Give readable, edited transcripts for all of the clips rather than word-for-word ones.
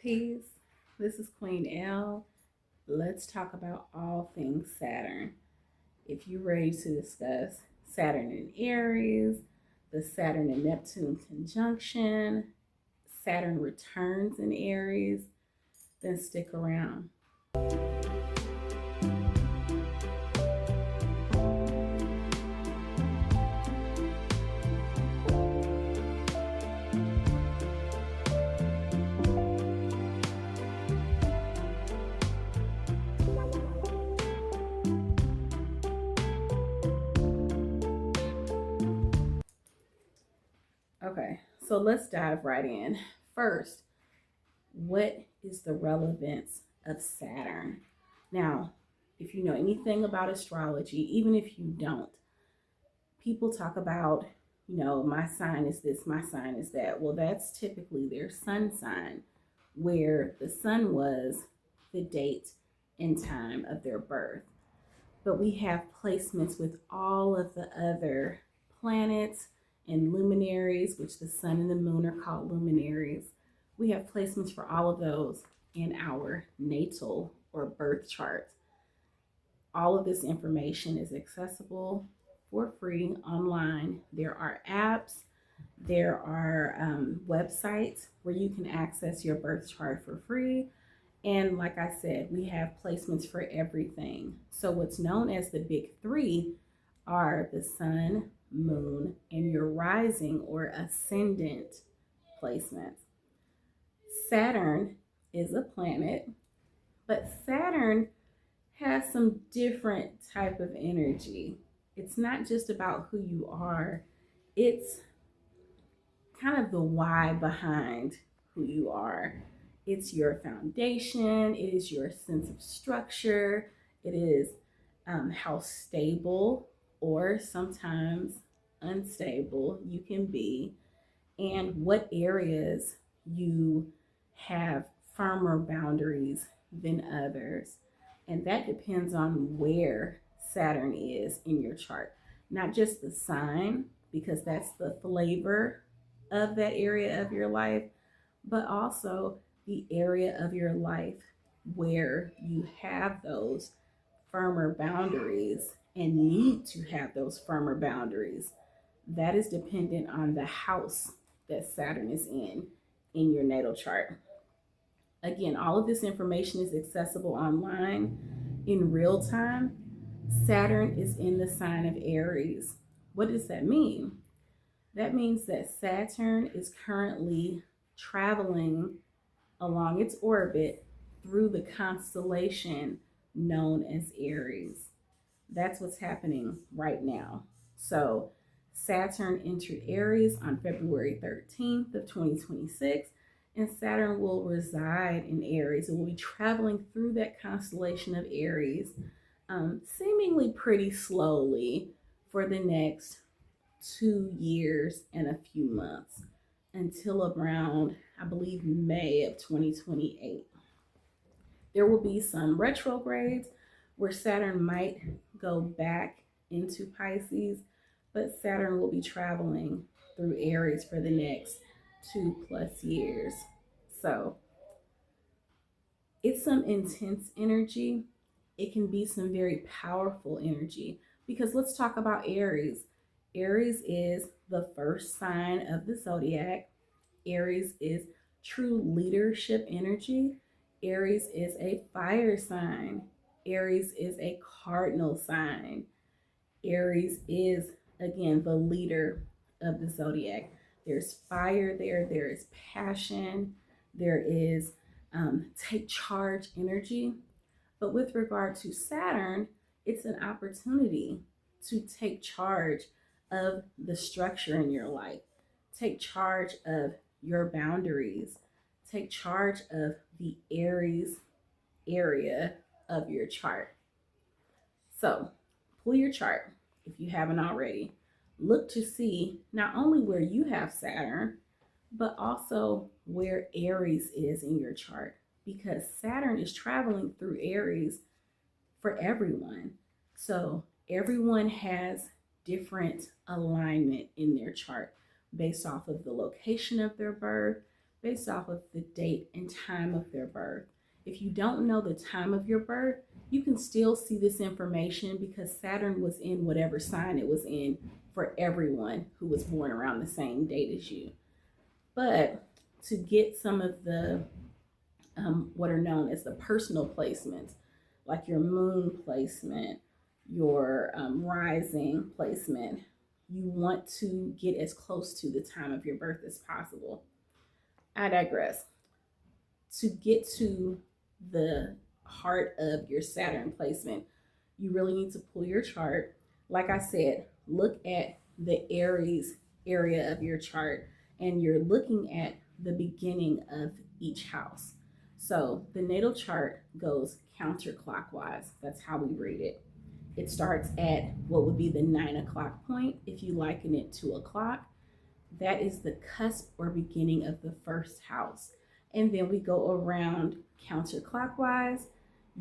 Peace. This is Queen Elle. Let's talk about all things Saturn. If you're ready to discuss Saturn in Aries, the Saturn and Neptune conjunction, Saturn returns in Aries, then stick around. Okay, so let's dive right in. First, what is the relevance of Saturn? Now, if you know anything about astrology, even if you don't, people talk about, my sign is this, my sign is that. Well, that's typically their sun sign, where the sun was the date and time of their birth. But we have placements with all of the other planets and luminaries, which the sun and the moon are called luminaries. We have placements for all of those in our natal or birth chart. All of this information is accessible for free online. There are apps, there are websites where you can access your birth chart for free. And like I said, we have placements for everything. So what's known as the big three are the sun, moon, and your rising or ascendant placements. Saturn is a planet, but Saturn has some different type of energy. It's not just about who you are, it's kind of the why behind who you are. It's your foundation, it is your sense of structure, it is how stable or sometimes unstable you can be, and what areas you have firmer boundaries than others. And that depends on where Saturn is in your chart, not just the sign, because that's the flavor of that area of your life, but also the area of your life where you have those firmer boundaries and need to have those firmer boundaries. That is dependent on the house that Saturn is in your natal chart. Again, all of this information is accessible online in real time. Saturn is in the sign of Aries. What does that mean? That means that Saturn is currently traveling along its orbit through the constellation known as Aries. That's what's happening right now. So Saturn entered Aries on February 13th of 2026, and Saturn will reside in Aries. It will be traveling through that constellation of Aries, seemingly pretty slowly for the next 2 years and a few months until around, I believe, May of 2028. There will be some retrogrades where Saturn might go back into Pisces, but Saturn will be traveling through Aries for the next 2+ years. So it's some intense energy. It can be some very powerful energy, because let's talk about Aries. Aries is the first sign of the zodiac. Aries is true leadership energy. Aries is a fire sign. Aries is a cardinal sign. Aries is, again, the leader of the zodiac. There's fire there, there is passion, there is take charge energy. But with regard to Saturn, it's an opportunity to take charge of the structure in your life, take charge of your boundaries, take charge of the Aries area of your chart. So pull your chart if you haven't already. Look to see not only where you have Saturn, but also where Aries is in your chart, because Saturn is traveling through Aries for everyone. So everyone has different alignment in their chart based off of the location of their birth, based off of the date and time of their birth. If you don't know the time of your birth, you can still see this information because Saturn was in whatever sign it was in for everyone who was born around the same date as you. But to get some of the what are known as the personal placements, like your moon placement, your rising placement, you want to get as close to the time of your birth as possible. I digress. To get to the heart of your Saturn placement, you really need to pull your chart. Like I said, look at the Aries area of your chart, and you're looking at the beginning of each house. So the natal chart goes counterclockwise. That's how we read it. It starts at what would be the 9 o'clock point if you liken it to a clock. That is the cusp or beginning of the first house. And then we go around counterclockwise.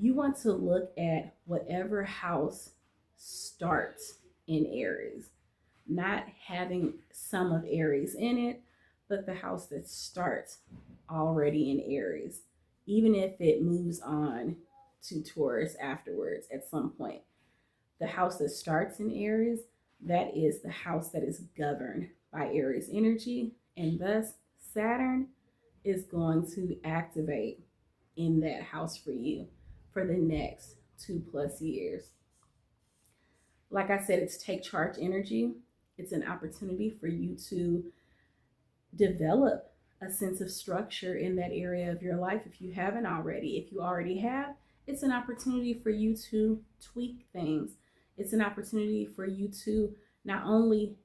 You want to look at whatever house starts in Aries, not having some of Aries in it, but the house that starts already in Aries, even if it moves on to Taurus afterwards at some point. The house that starts in Aries, that is the house that is governed by Aries energy, and thus Saturn is going to activate in that house for you for the next 2+ years. Like I said, it's take charge energy. It's an opportunity for you to develop a sense of structure in that area of your life if you haven't already. If you already have, it's an opportunity for you to tweak things. It's an opportunity for you to not only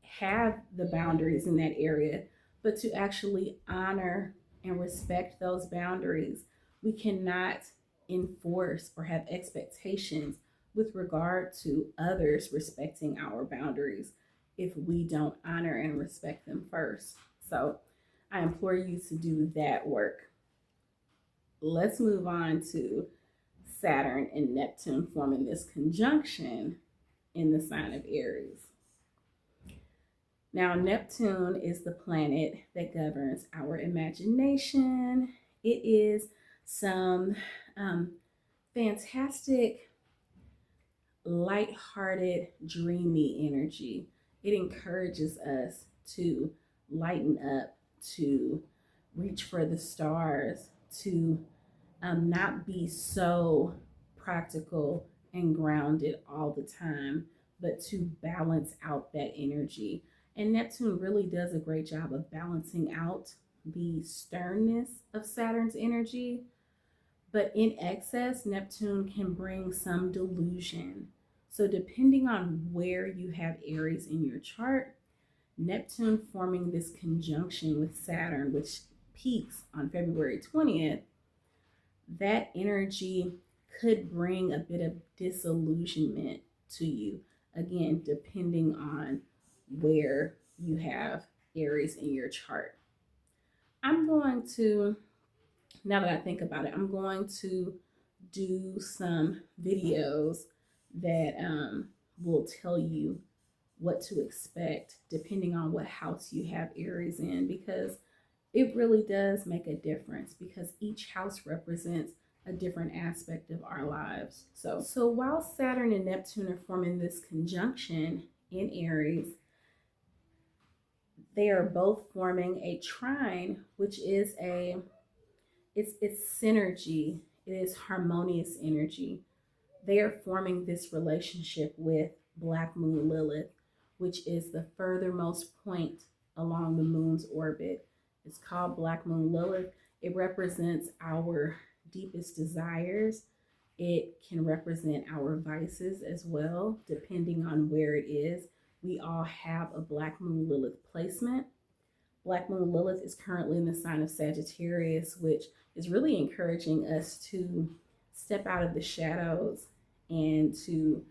have the boundaries in that area, but to actually honor and respect those boundaries. We cannot enforce or have expectations with regard to others respecting our boundaries if we don't honor and respect them first. So I implore you to do that work. Let's move on to Saturn and Neptune forming this conjunction in the sign of Aries. Now, Neptune is the planet that governs our imagination. It is some fantastic, light-hearted, dreamy energy. It encourages us to lighten up, to reach for the stars, to not be so practical and grounded all the time, but to balance out that energy. And Neptune really does a great job of balancing out the sternness of Saturn's energy. But in excess, Neptune can bring some delusion. So, depending on where you have Aries in your chart, Neptune forming this conjunction with Saturn, which peaks on February 20th, that energy could bring a bit of disillusionment to you. Again, depending on where you have Aries in your chart. I'm going to, now that I think about it, I'm going to do some videos that will tell you what to expect depending on what house you have Aries in, because it really does make a difference because each house represents a different aspect of our lives. So while Saturn and Neptune are forming this conjunction in Aries, they are both forming a trine, which is it's synergy. It is harmonious energy. They are forming this relationship with Black Moon Lilith, which is the furthermost point along the moon's orbit. It's called Black Moon Lilith. It represents our deepest desires. It can represent our vices as well, depending on where it is. We all have a Black Moon Lilith placement. Black Moon Lilith is currently in the sign of Sagittarius, which is really encouraging us to step out of the shadows and to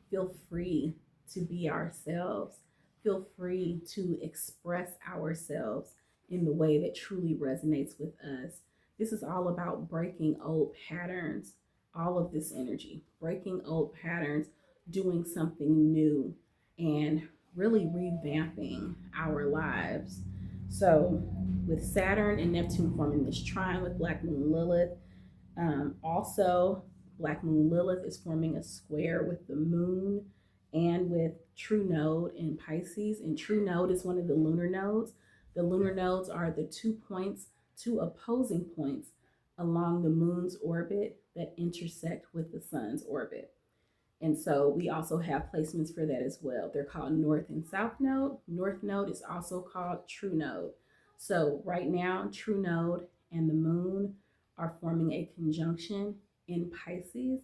feel free to be ourselves, feel free to express ourselves in the way that truly resonates with us. This is all about breaking old patterns, all of this energy, breaking old patterns, doing something new, and really revamping our lives. So, with Saturn and Neptune forming this trine with Black Moon Lilith, also Black Moon Lilith is forming a square with the moon and with True Node in Pisces. And True Node is one of the lunar nodes. The lunar nodes are the 2 points, two opposing points along the moon's orbit that intersect with the sun's orbit. And so we also have placements for that as well. They're called North and South Node. North Node is also called True Node. So right now, True Node and the moon are forming a conjunction in Pisces,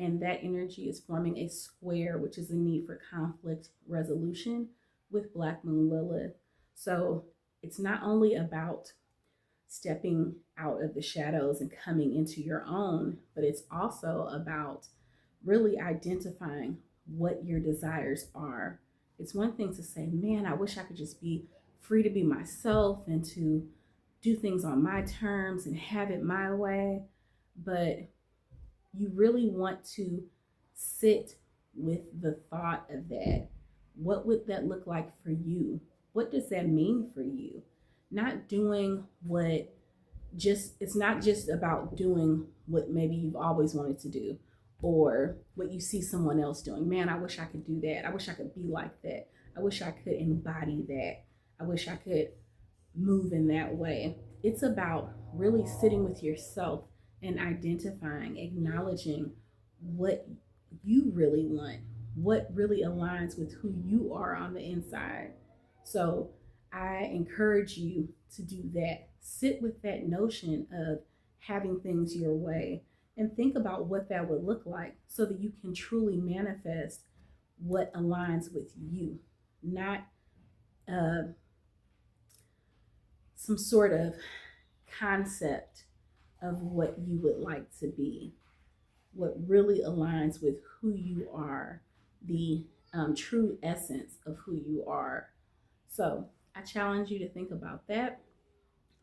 and that energy is forming a square, which is a need for conflict resolution with Black Moon Lilith. So it's not only about stepping out of the shadows and coming into your own, but it's also about really identifying what your desires are. It's one thing to say, man, I wish I could just be free to be myself and to do things on my terms and have it my way. But you really want to sit with the thought of that. What would that look like for you? What does that mean for you? Not doing what just, it's not just about doing what maybe you've always wanted to do or what you see someone else doing. Man, I wish I could do that. I wish I could be like that. I wish I could embody that. I wish I could move in that way. It's about really sitting with yourself and identifying, acknowledging what you really want, what really aligns with who you are on the inside. So I encourage you to do that. Sit with that notion of having things your way and think about what that would look like so that you can truly manifest what aligns with you, not uh, some sort of concept of what you would like to be, what really aligns with who you are, the true essence of who you are. So I challenge you to think about that.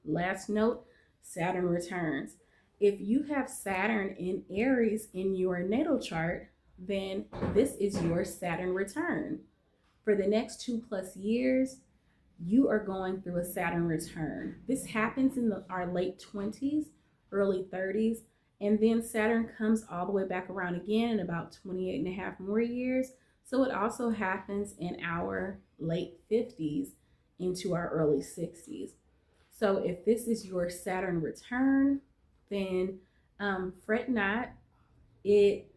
Last note, Saturn returns. If you have Saturn in Aries in your natal chart, then this is your Saturn return. For the next 2+ years, you are going through a Saturn return. This happens in our late 20s, early 30s, and then Saturn comes all the way back around again in about 28 and a half more years. So it also happens in our late 50s into our early 60s. So if this is your Saturn return, then fret not. It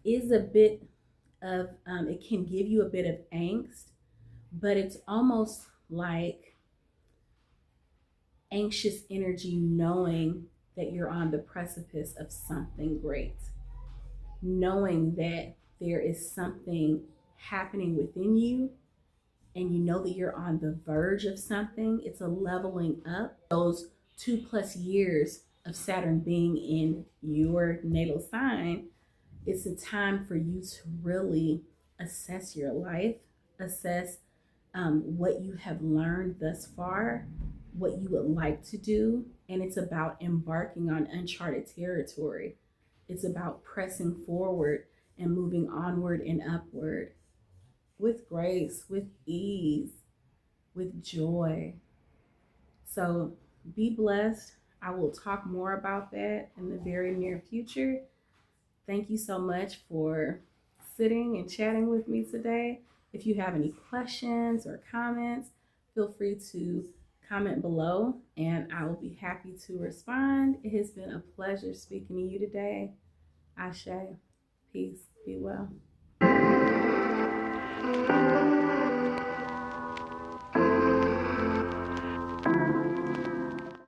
is a bit of, it can give you a bit of angst, but it's almost like anxious energy knowing that you're on the precipice of something great, knowing that there is something happening within you and you know that you're on the verge of something. It's a leveling up. Those 2+ years of Saturn being in your natal sign, it's a time for you to really assess your life, assess what you have learned thus far, what you would like to do, and it's about embarking on uncharted territory. It's about pressing forward and moving onward and upward with grace, with ease, with joy. So be blessed. I will talk more about that in the very near future. Thank you so much for sitting and chatting with me today. If you have any questions or comments, feel free to comment below and I will be happy to respond. It has been a pleasure speaking to you today. Ashe, peace, be well.